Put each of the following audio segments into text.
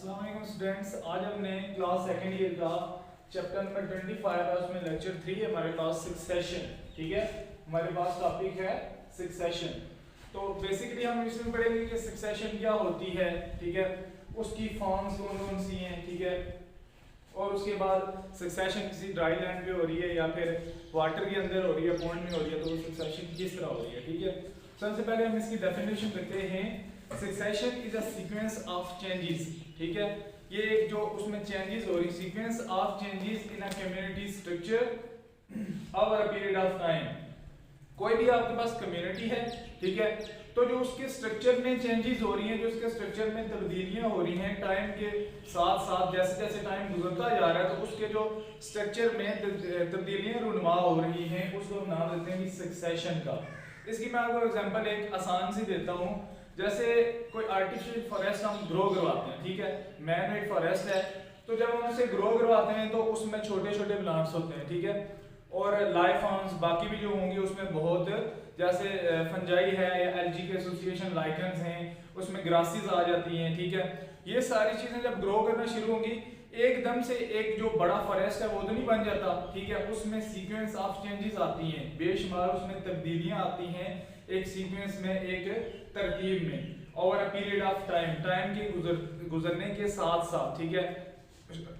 अस्सलाम वालेकुम स्टूडेंट्स, आज हमने क्लास सेकंड ईयर का चैप्टर नंबर 25 है, उसमें लेक्चर 3 है हमारे पास सक्सेशन। ठीक है, हमारे पास टॉपिक है सक्सेशन। तो बेसिकली हम इसमें पढ़ेंगे कि सक्सेशन क्या होती है, ठीक है, उसकी फॉर्म्स कौन कौन सी हैं, ठीक है, और उसके बाद सक्सेशन किसी ड्राई लैंड पे हो रही है या फिर वाटर के अंदर हो रही है, पॉन्ड में हो रही है, तो सक्सेशन किस तरह हो रही है। ठीक है, सबसे पहले हम इसकी डेफिनेशन करते हैं। Succession is a sequence of changes. ठीक है, ये एक जो उसमें चेंजेस हो रही, sequence of changes in a community structure over a period of time. कोई भी आपके पास कम्युनिटी है, ठीक है, तो जो उसके स्ट्रक्चर में चेंजेस हो रही हैं, जो उसके स्ट्रक्चर में तब्दीलियां हो रही हैं टाइम के साथ साथ, जैसे जैसे टाइम गुजरता जा रहा है, तो उसके जो स्ट्रक्चर में तब्दीलियां रुनुमा हो रही हैं, उसको हम नाम देते हैं सक्सेशन का। इसकी मैं आपको एग्जांपल एक आसान सी देता हूँ। जैसे कोई आर्टिफिशियल फॉरेस्ट हम ग्रो करवाते हैं, ठीक है, मैन मेड फॉरेस्ट है, तो जब हम उसे ग्रो करवाते हैं तो उसमें छोटे छोटे प्लांट्स होते हैं, ठीक है, और लाइफ फॉर्म्स बाकी भी जो होंगे उसमें बहुत, जैसे फंजाई है या एलजी के एसोसिएशन लाइकेंस हैं, उसमें ग्रासेस आ जाती हैं। ठीक है, ये सारी चीजें जब ग्रो करना शुरू होंगी, एकदम से एक जो बड़ा फॉरेस्ट है वो तो नहीं बन जाता, ठीक है, उसमें सीक्वेंस ऑफ चेंजेस आती हैं, बेशुमार उसमें तब्दीलियां आती हैं एक सीक्वेंस में, एक तरतीब में, over a period of time, time के गुजरने के साथ साथ। ठीक है,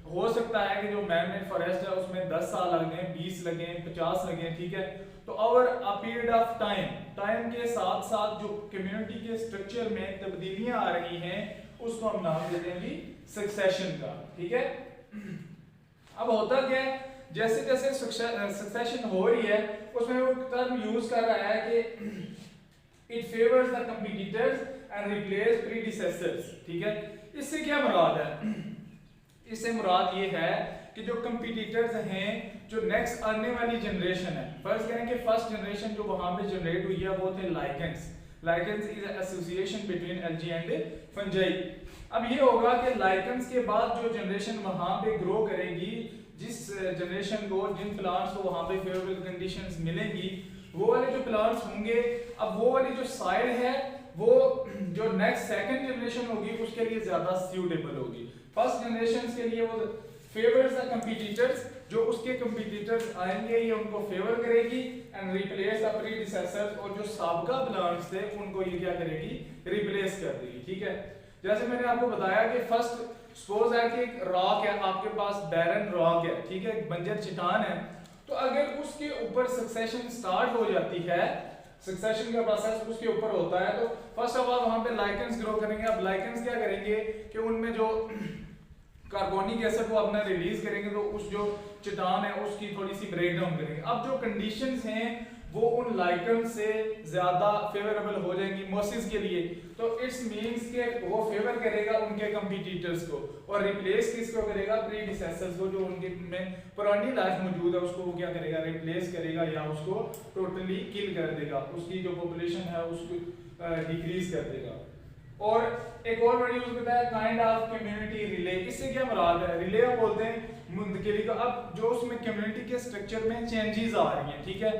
हो सकता है कि जो मैन मेड फॉरेस्ट है उसमें 10 साल लगे, 20 लगे, 50 लगे, ठीक है, तो over a period of time, time के साथ साथ जो कम्युनिटी के स्ट्रक्चर में तब्दीलियां आ रही हैं, उसको हम नाम देते हैं जी सक्सेशन का। ठीक है, अब होता क्या है, जैसे जैसे सक्सेशन हो रही है उसमें वो टर्म यूज कर रहा है कि it favours the competitors and replace predecessors. ठीक है, इससे क्या मुराद है? इससे मुराद ये है कि जो कंपीटिटर्स हैं, जो नेक्स्ट आने वाली जनरेशन है, फर्स्ट करें कि फर्स्ट जनरेशन जो वहां पे जनरेट हुई है वो थे lichens. Lichens is association between LG and fungi. अब ये होगा कि लाइकेंस के बाद जो जनरेशन वहां पे ग्रो करेगी, जिस जनरेशन को, जिन प्लांट्स को वहां पे फेवरेबल कंडीशंस मिलेंगी, वो वाले जो प्लांट्स होंगे, अब वो वाली जो साइड है वो जो नेक्स्ट सेकंड जनरेशन होगी उसके लिए ज्यादा सूटेबल होगी। फर्स्ट जनरेशन के लिए वो फेवर्स द कंपीटिटर्स, जो उसके कंपीटिटर्स आएंगे ये उनको फेवर करेगी एंड रिप्लेस द प्रीडिसेसर्स, और जो साबका प्लांट्स थे उनको ये क्या करेगी, रिप्लेस कर देगी। ठीक है, जैसे मैंने आपको बताया कि फर्स्ट सपोज है कि एक रॉक है आपके पास, बैरन रॉक है, ठीक है, बंजर चट्टान है, तो अगर उसके ऊपर सक्सेशन स्टार्ट हो जाती है, सक्सेशन का प्रोसेस उसके ऊपर होता है, तो फर्स्ट ऑफ ऑल वहां पे लाइकेंस ग्रो करेंगे। अब लाइकेंस क्या करेंगे कि उनमें जो कार्बोनिक एसिड वो अपना रिलीज करेंगे, तो उस जो चट्टान है उसकी थोड़ी सी ब्रेकडाउन करेंगे। अब जो कंडीशंस हैं वो उन लाइकेंस से ज्यादा फेवरेबल हो जाएंगी मोसिस के लिए, तो इट्स मींस के वो फेवर करेगा उनके कंपीटिटर्स को और रिप्लेस किसको करेगा, प्रीडिसेसर्स को, जो उनके में पुरानी लाइफ मौजूद है उसको वो क्या करेगा, रिप्लेस करेगा या उसको टोटली किल कर देगा, उसकी जो पॉपुलेशन है उसको डिक्रीज कर देगा। और एक और वर्ड यूज करता है काइंड ऑफ कम्युनिटी रिले। इससे क्या मुराद है, रिले हम बोलते हैं मुंतकिली का। अब जो उसमें कम्युनिटी के स्ट्रक्चर में चेंजेस आ रही हैं, ठीक है,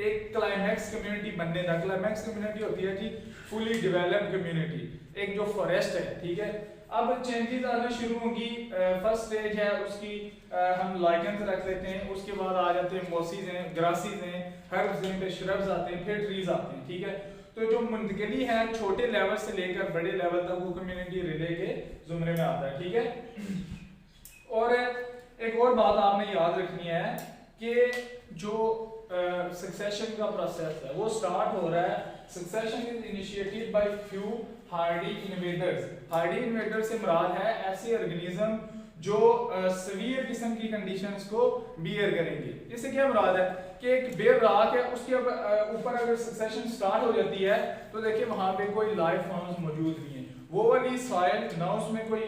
एक क्लाइमैक्स कम्युनिटी बनने का, क्लाइमैक्स कम्युनिटी होती है जी फुली डेवलप्ड कम्युनिटी, एक जो फॉरेस्ट है, ठीक है, अब चेंजेस आना शुरू होंगी। फर्स्ट स्टेज है उसकी, हम लाइकेंस रख लेते हैं, उसके बाद आ जाते हैं मोसिस हैं, ग्रासेस हैं, हर्ब्स हैं, फिर श्रब्स आते हैं, फिर ट्रीज आते हैं। ठीक है, तो जो मुंतकिली है छोटे लेवल से लेकर बड़े लेवल तक वो कम्युनिटी रिले के जुमरे में आता है। ठीक है, और एक और बात आपने याद रखनी है कि जो सक्सेशन का प्रोसेस है वो स्टार्ट हो रहा है, succession is initiated by few Hardy invaders. Hardy invader से मुराद है ऐसे ऑर्गेनिज्म जो सीवियर किस्म की कंडीशंस को बियर करेंगे। इससे क्या मुराद है कि एक बेर राख है उसके ऊपर अगर सक्सेशन स्टार्ट हो जाती है तो देखिए वहां पे कोई लाइफ फॉर्म्स मौजूद नहीं है, वो वाली सॉइल ना उसमें कोई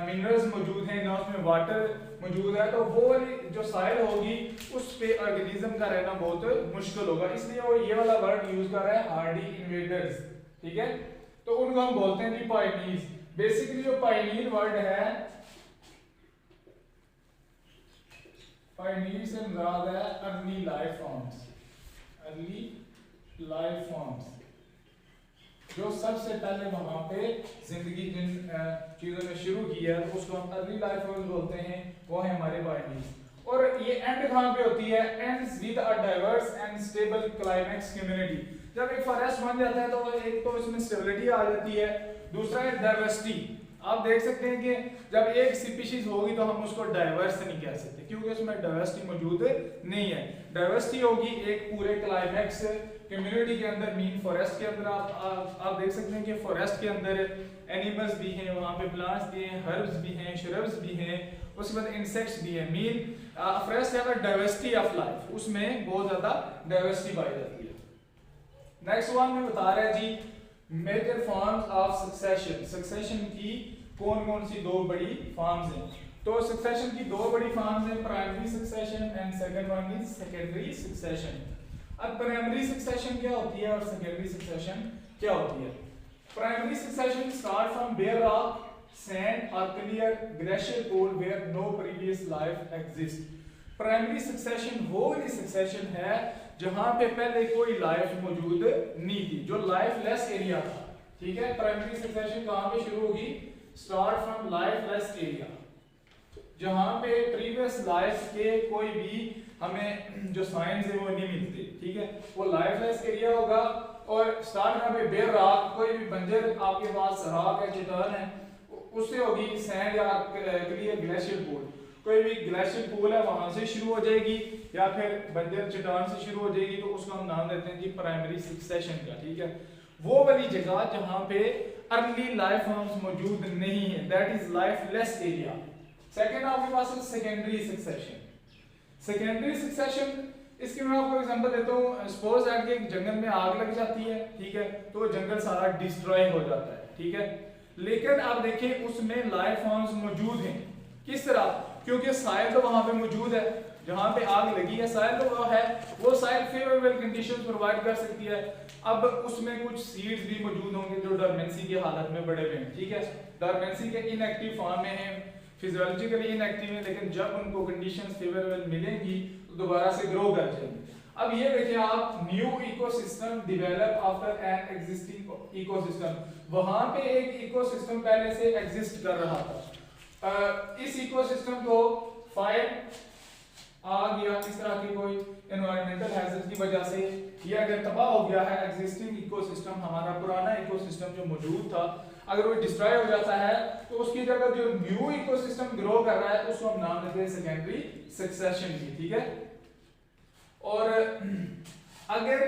मिनरल्स मौजूद हैं, ना उसमें वाटर मौजूद है, तो वो वाली जो सॉइल होगी उस पे ऑर्गेनिज्म का रहना बहुत मुश्किल होगा, इसलिए वो ये वाला वर्ड यूज कर रहा है हार्डी इन्वेडर्स। ठीक है, तो उनको हम बोलते हैं जी पायनियर्स। बेसिकली जो पायनियर वर्ड है, पायनियर से मुराद है early life forms, early life forms, जो सबसे पहले वहां पे जिंदगी जिन चीज़ों ने शुरू किया है तो उसको हम अर्ली लाइफ फॉर्म्स बोलते हैं, वो है हमारे बायोलॉजी। और ये एंड कहाँ पे होती है? Ends with a diverse and stable climax community. जब एक फॉरेस्ट बन जाता है तो एक तो इसमें स्टेबिलिटी आ जाती है, दूसरा है डाइवर्सिटी। आप देख सकते हैं कि जब एक स्पीशीज होगी तो हम उसको डाइवर्स नहीं कह सकते क्योंकि उसमें डाइवर्सिटी मौजूद नहीं है। डाइवर्सिटी होगी एक पूरे क्लाइमेक्स कम्युनिटी के अंदर, मीन फॉरेस्ट के अंदर। आप देख सकते हैं कि फॉरेस्ट के अंदर एनिमल्स भी हैं, वहाँ पे प्लांट्स भी हैं, हर्ब्स भी हैं, श्रब्स भी हैं, उसके बाद इंसेक्ट्स भी हैं। मीन फॉरेस्ट है डाइवर्सिटी ऑफ लाइफ, उसमें बहुत ज्यादा डाइवर्सिटी पाई जाती है। नेक्स्ट वन में बता रहा है जी major forms of succession. Succession की कौन कौन सी दो बड़ी फॉर्म्स हैं? तो सक्सेशन की दो बड़ी फॉर्म्स हैं, primary succession and second one is secondary succession. अब प्राइमरी सक्सेशन क्या होती है और सेकेंडरी सक्सेशन क्या होती है? Primary succession start from bare rock, sand और clear glacier pole where no previous life exist. Primary succession वो वाली सक्सेशन है जहां पे पहले कोई लाइफ मौजूद नहीं थी, जो लाइफ लेस एरिया था। ठीक है, प्राइमरी सक्सेशन कहां पे शुरू होगी? Start from life less area, जहां पे प्रीवियस लाइफ के कोई भी हमें जो साइंस है वो नहीं मिलते। ठीक है, वो लाइफ लेस एरिया होगा। और स्टार्ट यहाँ पे बेयर रॉक, कोई भी बंजर आपके पास रॉक है, चट्टान है, उससे होगी सैंड या क्लियर ग्लेशियर पूल। कोई भी ग्लेशियर पूल है वहां से शुरू हो जाएगी या फिर बंजर चट्टान से शुरू हो जाएगी, तो उसको हम नाम देते हैं जी प्राइमरी सक्सेशन का। ठीक है, वो वाली जगह जहां पे अर्ली लाइफ फॉर्म्स मौजूद नहीं है, that is life less area. Second आपके पास है सेकेंडरी सक्सेशन। सेकेंडरी सक्सेशन, इसकी मैं आपको एग्जांपल देता हूँ। सपोज दैट कि एक जंगल में आग लग जाती है, ठीक है, तो जंगल सारा डिस्ट्रॉय हो जाता है। ठीक है, लेकिन आप देखिए उसमें लाइफ फॉर्म्स मौजूद हैं। किस तरह? क्योंकि साइल तो वहां पे मौजूद है, जहां पे आग लगी है साइल तो वो है, वो साइल फेवरेबल कंडीशंस प्रोवाइड कर सकती है। अब उसमें कुछ सीड्स भी मौजूद होंगे जो डॉर्मेंसी की हालत में बड़े हुए हैं। ठीक है, डॉर्मेंसी के इनएक्टिव फॉर्म में हैं, फिजियोलॉजिकली इनएक्टिव है, लेकिन जब उनको कंडीशंस फेवरेबल मिलेंगी तो दोबारा से ग्रो कर जाएंगे। अब ये देखिए आप, new ecosystem develop after an existing ecosystem. वहां पे एक इकोसिस्टम पहले से एग्जिस्ट कर रहा था, इस इकोसिस्टम को फायर आग या इस तरह की कोई एनवायरमेंटल हैजर्ड की वजह से ये अगर तबाह हो गया है, एग्जिस्टिंग इकोसिस्टम, हमारा पुराना इकोसिस्टम जो मौजूद था, अगर वो डिस्ट्रॉय हो जाता है तो उसकी जगह जो न्यू इकोसिस्टम ग्रो कर रहा है उसको हम नाम देते हैं सेकेंडरी सक्सेशन की। ठीक है, और अगर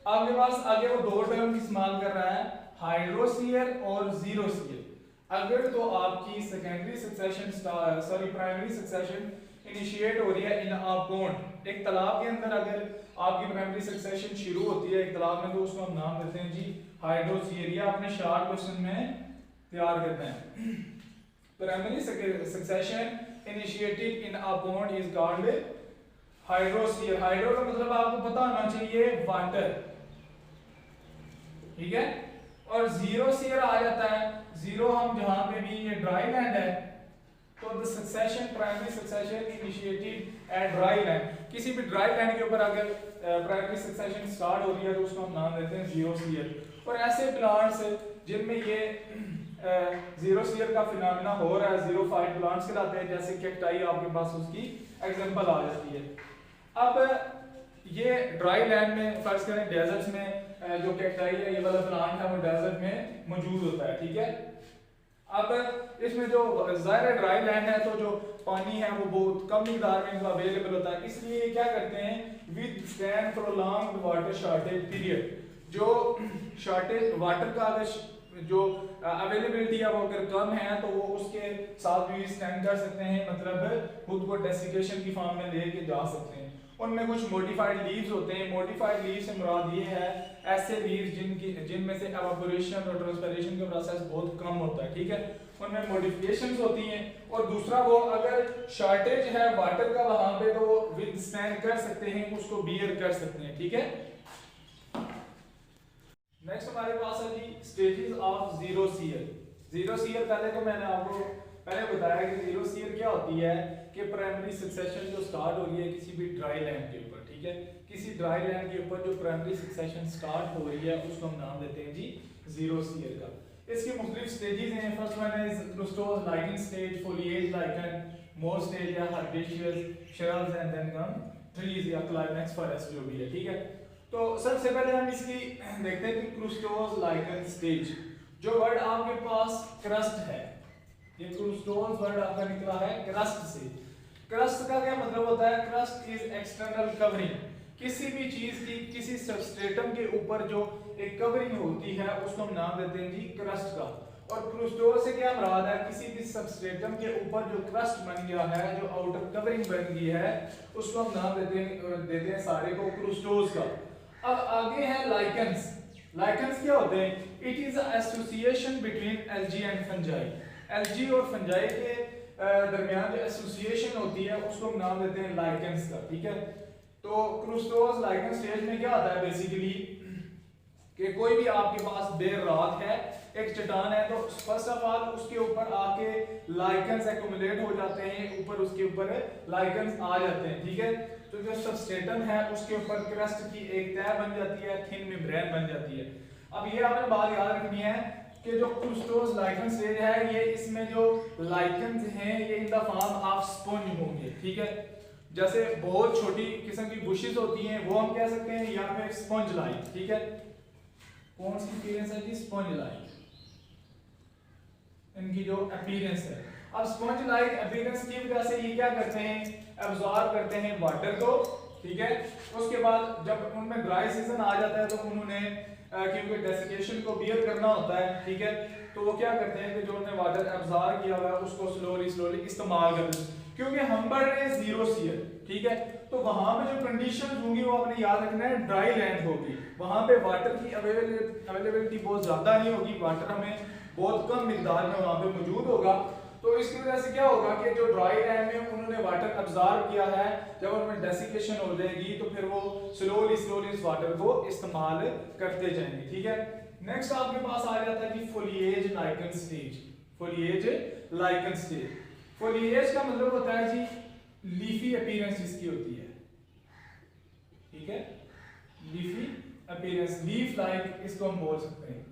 आपके पास आगे वो दो टर्म इस्तेमाल कर रहा है, हाइड्रोस्फीयर और जीरोस्फीयर। अगर तो आपकी secondary succession primary succession initiate हो रही है इन अ पॉन्ड, एक तालाब के अंदर अगर आपकी प्राइमरी सक्सेशन शुरू होती है एक तालाब में, तो उसको हम नाम देते हैं जी हाइड्रोस्फीयर। ये आपने शार्ट क्वेश्चन में तैयार करना है। Primary succession initiated in a pond is called hydrosphere. Hydro का मतलब आपको पता होना चाहिए वाटर। ठीक है, और जीरोस्फीयर आ जाता है, जीरो हम जहां पे भी ये ड्राई लैंड है, तो the succession primary succession initiated at dry land. किसी भी ड्राई लैंड के ऊपर अगर प्राइमरी सक्सेशन स्टार्ट हो रही है तो उसको हम नाम देते हैं जीरोस्फीयर। और ऐसे प्लांट्स जिनमें ये जीरोस्फीयर का फिनोमेना हो रहा है, जीरोफाइट प्लांट्स कहलाते हैं, जैसे कैक्टाई आपके पास उसकी एग्जांपल आ जाती है। अब ये ड्राई लैंड में, फर्ज करें डेजर्ट्स में जो कैक्टाई है, ये वाला प्लांट है वो डेजर्ट में मौजूद होता है। ठीक है, अब इसमें जो ज़ाहिर ड्राई लैंड है तो जो पानी है वो बहुत कम मिकदार में इनको अवेलेबल होता है, इसलिए ये क्या करते हैं, with stand prolonged water shortage period. जो शॉर्टेज वाटर का अगर जो अवेलेबिलिटी है वो अगर कम है तो वो उसके साथ भी स्टैंड कर सकते हैं, मतलब खुद को डेसिकेशन की फॉर्म में लेके जा सकते हैं। उनमें कुछ मॉडिफाइड लीव्स होते हैं। मॉडिफाइड लीव्स से मुराद ये है ऐसे लीव्स जिनमें से एवापोरेशन और ट्रांसपिरेशन का प्रोसेस बहुत कम होता है। ठीक है, उनमें मॉडिफिकेशंस होती हैं। और दूसरा, वो अगर शॉर्टेज है वाटर का वहां पे तो वो विद स्टैंड कर सकते हैं, उसको बियर कर सकते हैं। ठीक है, नेक्स्ट हमारे पास है जी स्टेजेस ऑफ जीरोस्फीयर। जीरोस्फीयर पहले तो मैंने आपको पहले बताया कि जीरोस्फीयर क्या होती है, कि प्राइमरी सक्सेशन जो स्टार्ट हो रही है किसी भी ड्राई लैंड के ऊपर। ठीक है, किसी ड्राई लैंड के ऊपर जो प्राइमरी सक्सेशन स्टार्ट हो रही है उसको हम नाम देते हैं जी जीरोस्फीयर का। इसकी मुख्तलिफ स्टेजेस हैं। First one is crustose lichen stage, foliose lichen, moss stage या herbaceous, shrubs and then come trees या क्लाइमैक्स फॉरेस्ट जो भी है, ठीक है। तो सबसे पहले हम इसकी देखते हैं कि क्लूस्टोज लाइकेन स्टेज, जो वर्ड आपके पास क्रस्ट है, ये क्लूस्टोज वर्ड आपका निकला है क्रस्ट से। क्रस्ट का क्या मतलब होता है? क्रस्ट इज एक्सटर्नल कवरिंग, किसी भी चीज की किसी सबस्ट्रेटम के ऊपर जो एक कवरिंग होती है उसको हम नाम देते हैं जी क्रस्ट का। और क्लूस्टोज से क्या मुराद है? किसी भी सबस्ट्रेटम के ऊपर जो क्रस्ट बन गया है, जो आउटर कवरिंग बन गई है, उसको हम नाम देते हैं सारे को क्लूस्टोज का। अब आगे है लाइकेंस। लाइकेंस क्या होते हैं? It is association between algae and fungi. Algae और फंजाई के दरमियान जो एसोसिएशन होती है उसको हम नाम देते हैं लाइकेंस का, ठीक है। तो क्लूस्टोज लाइकेन स्टेज में क्या होता है बेसिकली कि कोई भी आपके पास बेर रॉक है, एक चट्टान है, तो फर्स्ट ऑफ ऑल उसके ऊपर आके लाइकेंस एक्युमुलेट हो जाते हैं, ऊपर उसके ऊपर लाइकेंस आ जाते हैं, ठीक है। तो जो सबस्ट्रेटम है उसके ऊपर क्रस्ट की एक तह बन जाती है, थिन मेम्ब्रेन बन जाती है। अब ये आपने बात याद रखनी है कि जो क्लूस्टोज लाइकेन स्टेज है, ये इसमें जो लाइकेंस हैं ये in the form of sponge होंगे, ठीक है। जैसे बहुत छोटी किस्म की बुशेस होती हैं वो हम कह सकते हैं, या फिर स्पंज लाइक, ठीक है। कौन सी अपीयरेंस है जी? स्पंज लाइक, इनकी जो अपीयरेंस है। अब स्पंज लाइक अपीयरेंस की वजह से ये क्या करते हैं? एब्जॉर्ब करते हैं वाटर को, ठीक है। उसके बाद जब उनमें ड्राई सीजन आ जाता है तो उन्होंने क्योंकि डेसिकेशन को बियर करना होता है, ठीक है, तो वो क्या करते हैं कि जो उन्होंने वाटर एब्जॉर्ब किया हुआ है उसको स्लोली इस्तेमाल करते हैं, क्योंकि हम बढ़ रहे हैं जीरो सी है, ठीक है। तो वहां पे जो कंडीशंस होंगी वो आपने याद रखना है, ड्राई लैंड होगी, वहां पे वाटर की अवेलेबिलिटी बहुत ज्यादा नहीं होगी, वाटर हमें बहुत कम मिकदार में वहां पे मौजूद होगा। तो इसकी वजह से क्या होगा कि जो ड्राई लैंड में उन्होंने वाटर अब्जॉर्ब किया है, जब उनमें डेसिकेशन हो जाएगी तो फिर वो स्लोली इस वाटर को इस्तेमाल करते जाएंगे, ठीक है। नेक्स्ट आपके पास आ जाता है कि foliage lichen stage. Foliose lichen stage, foliage का मतलब होता है जी लीफी अपीयरेंस जिसकी होती है, ठीक है, लीफी अपीयरेंस, लीफ लाइक इसको हम बोल सकते हैं।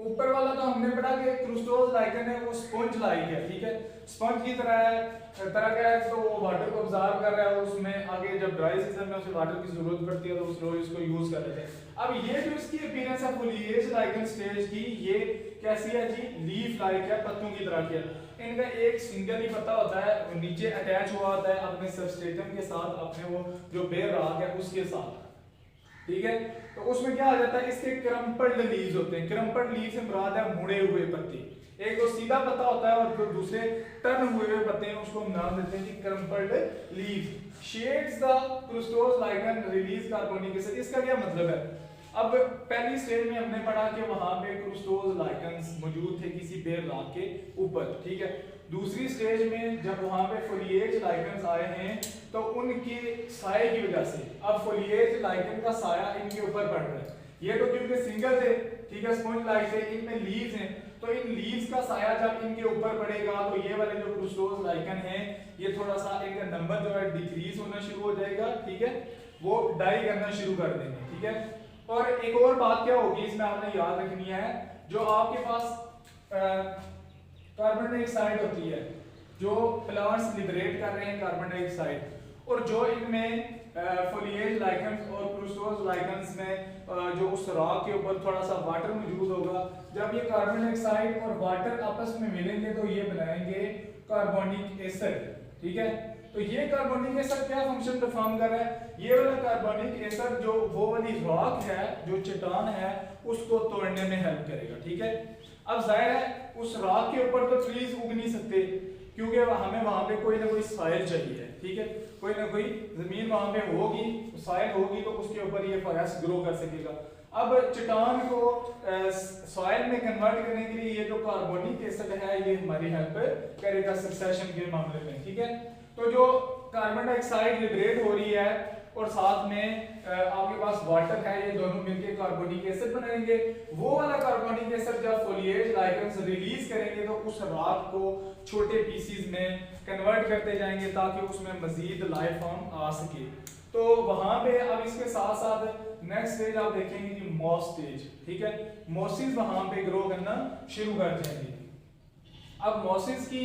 ऊपर वाला तो हमने पढ़ा कि क्लूस्टोज लाइकेन है वो स्पंज लाइक है, ठीक है, स्पंज की तरह का है, तो वो वाटर को अब्जॉर्ब कर रहा है, उसमें आगे जब ड्राई सीजन में उसे वाटर की जरूरत पड़ती है तो उस रोज इसको यूज कर लेते हैं। अब ये जो इसकी अपीयरेंस है फोलिएज लाइकेन स्टेज की, ये कैसी है जी? लीफ लाइक है, पत्तों की तरह की है। इनका एक सिंगल ही पत्ता होता है, नीचे अटैच हुआ होता है अपने सबस्ट्रेटम के साथ, अपने वो जो बेर राग है उसके साथ, ठीक है। तो उसमें क्या आ जाता है? इसके क्रम्पल्ड लीव्स होते हैं। क्रम्पल्ड लीव से मुराद है मुड़े हुए पत्ते। एक तो सीधा पत्ता होता है और जो दूसरे टर्न हुए हुए पत्ते हैं उसको हम नाम देते हैं क्रम्पल्ड लीव। शेड्स द क्लूस्टोज लाइकेन रिलीज कार्बोनिक एसिड। इसका क्या मतलब है? अब पहली स्टेज में हमने पढ़ा कि वहां पे क्लूस्टोज लाइकेंस मौजूद थे किसी बेर राग के ऊपर, ठीक है। दूसरी स्टेज में जब वहां पे फोलिएज लाइकेंस आए हैं तो उनके साये की वजह से अब फोलिएज लाइकेन का साया इनके ऊपर पड़ रहा है। ये तो क्योंकि सिंगल थे, ठीक है, स्पंज लाइक थे, इनमें लीव्स हैं, तो इन लीव्स का साया जब इनके ऊपर पड़ेगा तो ये वाले जो क्लूस्टोज लाइकेन है ये थोड़ा सा इनका नंबर जो है डिक्रीज होना शुरू हो जाएगा, ठीक है, वो डाई करना शुरू कर देंगे, ठीक है। और एक और बात क्या होगी इसमें आपने याद रखनी है, जो आपके पास कार्बन डाइऑक्साइड होती है, जो प्लांट्स लिबरेट कर रहे हैं कार्बन डाइऑक्साइड, और जो इनमें फोलिएज लाइकेंस और क्लूस्टोज लाइकेंस में जो उस रॉक के ऊपर थोड़ा सा वाटर मौजूद होगा, जब ये कार्बन डाइऑक्साइड और वाटर आपस में मिलेंगे तो ये बनाएंगे कार्बोनिक एसिड, ठीक है। तो ये कार्बोनिक एसिड क्या फंक्शन परफॉर्म कर रहा है? ये वाला कार्बोनिक एसिड जो वो वाली रॉक है, जो चट्टान है, उसको तोड़ने में हेल्प करेगा, ठीक है। अब जाहिर है उस रॉक के ऊपर तो ट्रीज उग नहीं सकते, क्योंकि हमें वहां पे कोई ना कोई सॉइल चाहिए, ठीक है, कोई ना कोई जमीन वहां पे होगी, सॉइल होगी तो उसके ऊपर ये फॉरेस्ट ग्रो कर सकेगा। अब चट्टान को सॉइल में कन्वर्ट करने के लिए ये जो कार्बोनिक एसिड है ये हमारी हेल्प करेगा सक्सेशन के मामले में, ठीक है। तो जो कार्बन डाइऑक्साइड लिबरेट हो रही है और साथ में आपके पास वाटर है, ये दोनों मिलकर कार्बोनिक एसिड बनाएंगे। वो वाला कार्बोनिक एसिड जब फोलिएज लाइकेंस रिलीज करेंगे तो उस रॉक को छोटे पीसीज में कन्वर्ट करते जाएंगे ताकि उसमें मजीद लाइफ फॉर्म आ सके। तो वहां पे अब इसके साथ साथ नेक्स्ट स्टेज आप देखेंगे कि मॉस स्टेज, ठीक है, मॉसिस वहां पे ग्रो करना शुरू कर जाएंगे। अब मॉसिस की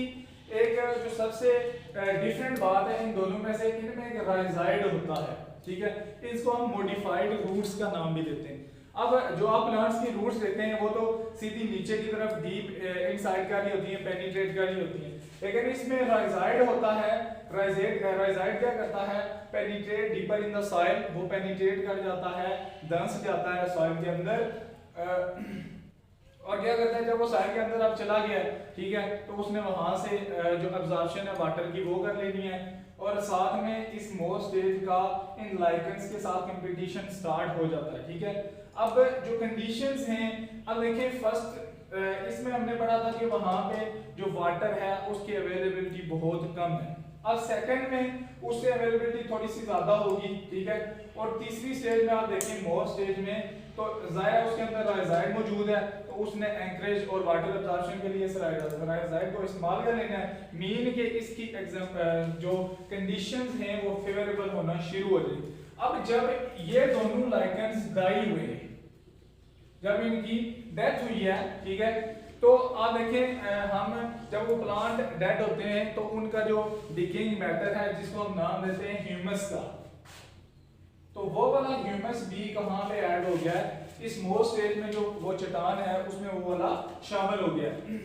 एक जो सबसे डिफरेंट बात है इन दोनों में से, इनमें एक राइजाइड होता है, ठीक है, इसको हम मॉडिफाइड रूट्स का नाम भी देते हैं। अब जो आप प्लांट्स की रूट्स देते हैं वो तो सीधी नीचे की तरफ डीप इनसाइड का नहीं होती है, पेनिट्रेट का नहीं होती है, लेकिन इसमें राइजाइड होता है। राइजाइड क्या करता है, penetrate deeper in the soil, वो पेनिट्रेट कर जाता है, धंस जाता है सॉइल के अंदर, और क्या करता है जब वो सॉइल के अंदर अब चला गया, ठीक है, तो उसने वहां से जो एब्जॉर्प्शन है वाटर की वो कर लेनी है, और साथ में इस मोस्ट स्टेज का इन लाइकेंस के साथ कंपटीशन स्टार्ट हो जाता है, ठीक है। अब जो कंडीशंस हैं, अब देखिए फर्स्ट इसमें हमने पढ़ा था कि वहां पे जो वाटर है उसकी अवेलेबिलिटी बहुत कम है। अब सेकंड में उससे अवेलेबिलिटी थोड़ी सी ज्यादा होगी, ठीक है, और तीसरी स्टेज में आप देखें मोस्ट स्टेज में तो जाहिर है उसके अंदर राइजाइड मौजूद है, तो उसने एंकरेज और वाटर एब्जॉर्प्शन के लिए राइजाइड को इस्तेमाल कर लेना है, मीन के इसकी जो कंडीशंस हैं वो फेवरेबल होना शुरू हो जाएगी। अब जब ये दोनों लाइकेंस डाई हुए, जब इनकी डेथ हुई है, ठीक है, तो आप देखें हम जब वो प्लांट डेड होते हैं तो उनका जो डिकेइंग मैटर है जिसको हम नाम देते हैं ह्यूमस का, तो वो वाला ह्यूमस भी कहां पे ऐड हो गया है, इस मोस्ट स्टेज में जो वो चट्टान है उसमें वो वाला शामिल हो गया है।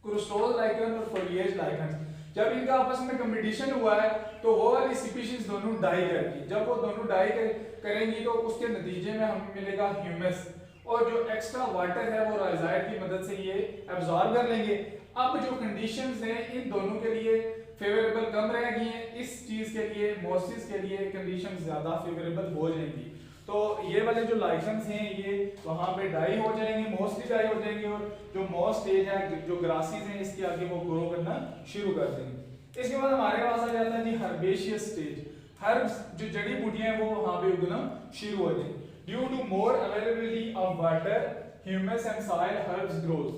क्रूस्टोज लाइकन और फोलिएज लाइकन, जब इनका आपस में कंपटीशन हुआ है तो वो वाली स्पीशीज दोनों डाई करेगी, जब वो दोनों डाई करेंगी तो उसके नतीजे में हमें मिलेगा ह्यूमस, और जो एक्स्ट्रा वाटर है वो राइजाइड की मदद से ये एब्जॉर्ब कर लेंगे। अब जो कंडीशंस हैं इन दोनों के लिए फेवरेबल कम रहेगी, इस चीज के लिए मोसिस के लिए कंडीशंस ज्यादा फेवरेबल हो जाएंगी, तो ये वाले जो लाइसेंस हैं ये वहां पे डाई हो जाएंगे, मोस्टली डाई हो जाएंगे, और जो मोस्ट स्टेज है जो ग्रासेस हैं इसके आगे वो ग्रो करना शुरू कर देंगे। इसके बाद हमारे पास आ जाता है जी हर्बेशियस स्टेज, हर्ब्स जो जड़ी बूटियां हैं वो वहां पे उगना शुरू हो जाएंगे। Due to more availability of water humus and soil herbs growth,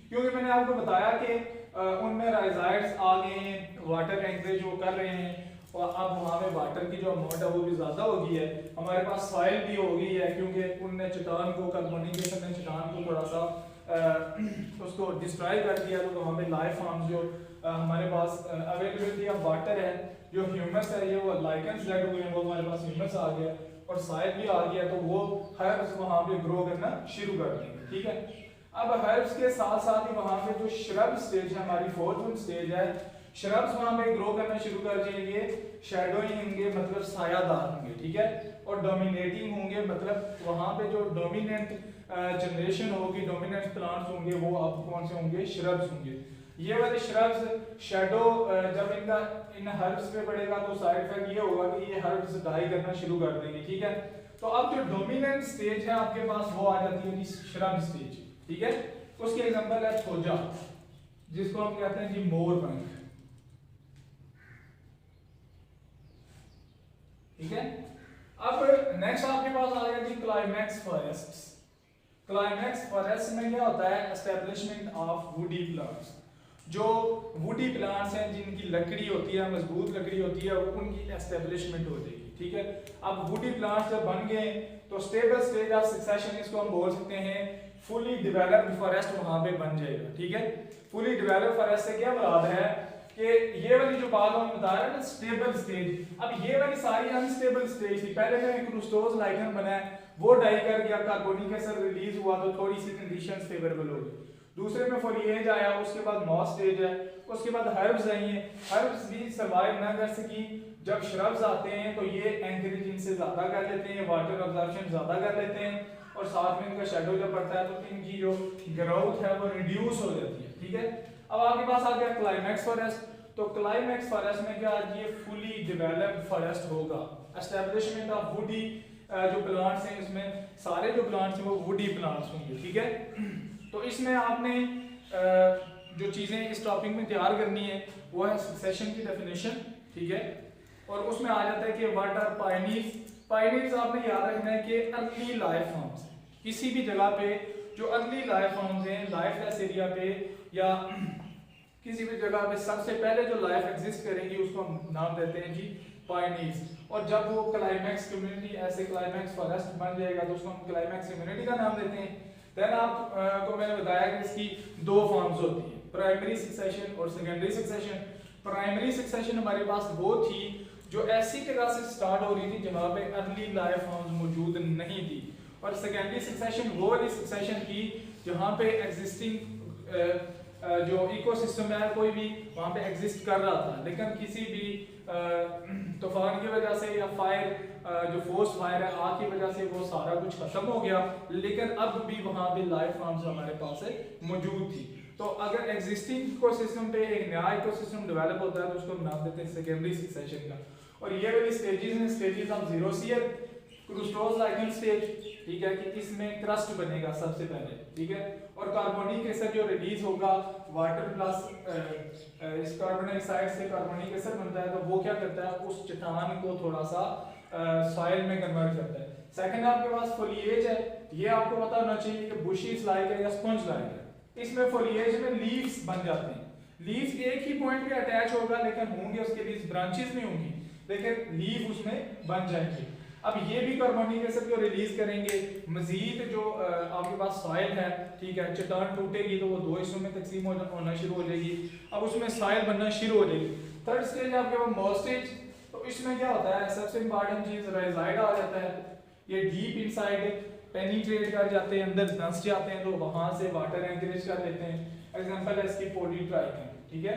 क्योंकि मैंने आपको बताया कि उनमें राइजाइड्स आ गए हैं, वाटर एंकरेज वो कर रहे हैं, और अब वहाँ पे वाटर की जो अमाउंट है वो भी ज़्यादा हो गई है, हमारे पास सॉइल भी हो गई है, क्योंकि उनने चट्टान को कार्बोनिकेशन ने चट्टान को थोड़ा सा उसको डिस्ट्रॉय कर दिया, तो वहाँ पे लाइफ फॉर्म्स जो हमारे पास अवेलेबिलिटी ऑफ वाटर है, जो ह्यूमस है ये वो लाइकेंस लेड हुए हैं, वो हमारे पास ह्यूमस आ गया और सॉइल भी आ गया, तो वो हर्ब्स वहाँ पे ग्रो करना शुरू कर देंगे, ठीक है। अब हर्ब्स के साथ साथ ही वहाँ पे जो श्रब स्टेज है, हमारी फोर्थ स्टेज है, श्रब्स वहाँ पे ग्रो करना शुरू कर जाएंगे, शैडोइंग होंगे मतलब सायादार होंगे, ठीक है, और डोमिनेटिंग होंगे मतलब वहाँ पे जो डोमिनेंट जनरेशन होगी, डोमिनेंट प्लांट्स होंगे वो अब कौन से होंगे, श्रब्स होंगे। ये वाले श्रब्स शैडो जब इनका इन हर्ब्स पे पड़ेगा तो साइड इफेक्ट ये होगा कि ये हर्ब्स डाई करना शुरू कर देंगे, ठीक है। तो अब जो डोमिनेंट स्टेज है आपके पास वो आ जाती है श्रब स्टेज, ठीक है। उसकी एग्जांपल है खोजा, जिसको हम कहते हैं जी मोरपंख, ठीक है। अब नेक्स्ट आपके पास आ गया जी क्लाइमैक्स फॉरेस्ट्स। क्लाइमैक्स फॉरेस्ट में क्या होता है, एस्टेब्लिशमेंट ऑफ वुडी प्लांट्स, जो वुडी प्लांट्स हैं जिनकी लकड़ी होती है, मजबूत लकड़ी होती है, उनकी एस्टेब्लिशमेंट हो जाएगी, ठीक है। अब वुडी प्लांट्स जब बन गए तो स्टेबल स्टेज ऑफ सक्सेशन इसको हम बोल सकते हैं, फुली डेवलप्ड फॉरेस्ट वहां पे बन जाएगा, ठीक है। फुली डेवलप्ड फॉरेस्ट से क्या मुराद है कि ये वाली जो बात हम बता रहे हैं ना स्टेबल स्टेज, अब ये वाली सारी अनस्टेबल स्टेज थी, पहले में क्रूस्टोज लाइकन बना है वो डाई कर गया, कार्बोनिक एसिड रिलीज हुआ तो थोड़ी सी कंडीशंस फेवरेबल हो गई, दूसरे में फोलिएज आया, उसके बाद मॉस स्टेज है, उसके बाद हर्ब्स आई हैं, हर्ब्स भी सर्वाइव ना कर सकी, जब श्रब्स आते हैं तो ये एंकरेज इनसे ज्यादा कर लेते हैं, वाटर अब्जॉर्प्शन ज्यादा कर लेते हैं, और साथ में इनका शेडो जब पड़ता है तो इनकी जो ग्रोथ है वो रिड्यूस हो जाती है, ठीक है। अब आपके पास आ गया क्लाइमैक्स फॉरेस्ट, तो क्लाइमैक्स फॉरेस्ट में क्या ये फुली डेवलप्ड फॉरेस्ट होगा, एस्टैब्लिशमेंट ऑफ वुडी जो प्लांट्स हैं इसमें सारे जो प्लांट्स हैं वो वुडी प्लांट्स होंगे, ठीक है। तो इसमें आपने जो चीजें इस टॉपिक में तैयार करनी है वो है सक्सेशन की डेफिनेशन, ठीक है, और उसमें आ जाता है कि व्हाट आर पायनियर्स। पायनियर्स आपने याद रखना है कि अर्ली लाइफ फॉर्म्स, किसी भी जगह पे जो अर्ली लाइफ फॉर्म्स हैं, लाइफलेस एरिया पे या किसी भी जगह पे सबसे पहले जो लाइफ एग्जिस्ट करेंगी उसको हम नाम देते हैं जी पाइनीज। और जब वो क्लाइमैक्स कम्युनिटी ऐसे क्लाइमैक्स फॉरेस्ट बन जाएगा तो उसको हम क्लाइमैक्स कम्युनिटी का नाम देते हैं। देन आपको मैंने बताया कि इसकी दो फॉर्म्स होती हैं, प्राइमरी सक्सेशन और सेकेंडरी सक्सेशन। प्राइमरी सक्सेशन हमारे पास वो थी जो ऐसी जगह से स्टार्ट हो रही थी जहाँ पे अर्ली लाइफ फॉर्म्स मौजूद नहीं थी, और सेकेंडरी सक्सेशन वो वाली सक्सेशन थी जहाँ पे एग्जिस्टिंग जो इकोसिस्टम है कोई भी वहाँ पे एग्जिस्ट कर रहा था, लेकिन किसी भी तूफान की वजह से या फायर जो फोर्स फायर है आग की वजह से वो सारा कुछ खत्म हो गया, लेकिन अब भी वहाँ पे लाइफ फॉर्म्स हमारे पास मौजूद थी। तो अगर एग्जिस्टिंग इकोसिस्टम पे एक नया इकोसिस्टम डेवलप होता है तो उसको हम नाम देते हैं सेकेंडरी सक्सेशन का। और ये वाली स्टेजेस हैं, स्टेजेस ऑफ जीरोसियर क्रूस्टोज लाइगन स्टेज, ठीक है, कि इसमें क्रस्ट बनेगा सबसे पहले, ठीक है, और कार्बोनिक एसिड जो रिलीज होगा वाटर प्लस इस कार्बन डाइऑक्साइड से कार्बोनिक एसिड बनता है, तो वो क्या करता है उस चट्टान को थोड़ा सा सॉइल में कन्वर्ट करता है। सेकंड आपके पास फोलिएज है, ये आपको पता होना चाहिए कि बुशीज लाइक है या स्पंज लाइक है। इसमें फोलिएज में लीव्स बन जाते हैं, लीव्स एक ही पॉइंट पे अटैच होगा लेकिन होंगे उसके बीच ब्रांचेस नहीं होंगी, लेकिन लीव उसमें बन जाएंगे। अब ये भी कार्बोनिक एसिड को रिलीज करेंगे, मजीद जो आपके पास सॉइल है, ठीक है, चट्टान टूटेगी तो वो दो हिस्सों में तकसीम होना शुरू हो जाएगी, अब उसमें सॉइल बनना शुरू हो जाएगी। थर्ड स्टेज आपके पास मोस्ट स्टेज, तो इसमें क्या होता है सबसे इंपॉर्टेंट चीज राइजाइड आ जाता है, ये डीप इनसाइड पेनिट्रेट कर जाते हैं, अंदर धंस जाते हैं, तो वहां से वाटर एंकरेज कर लेते हैं। एग्जांपल है इसकी पॉलीट्राइकन, ठीक है।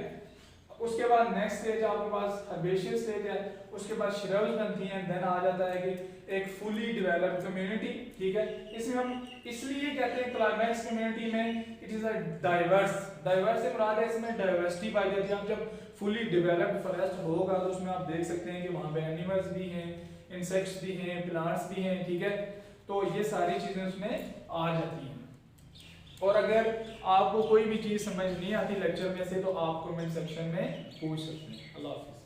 उसके बाद नेक्स्ट स्टेज आपके पास हर्बेशियस स्टेज है, उसके बाद श्रब्स बनती हैं, देन आ जाता है कि एक फुली डेवलप्ड कम्युनिटी, ठीक है। इसमें हम इसलिए कहते हैं क्लाइमैक्स कम्युनिटी में it is a diverse, diverse से मुराद है इसमें डाइवर्सिटी पाई जाती है। अब जब फुली डेवलप्ड फॉरेस्ट होगा तो उसमें आप देख सकते हैं कि वहाँ पे एनिमल्स भी हैं, इंसेक्ट्स भी हैं, प्लांट्स भी हैं, ठीक है, तो ये सारी चीजें उसमें आ जाती हैं। और अगर आपको कोई भी चीज समझ नहीं आती लेक्चर में से तो आप कमेंट सेक्शन में पूछ सकते हैं। अल्लाह हाफिज़।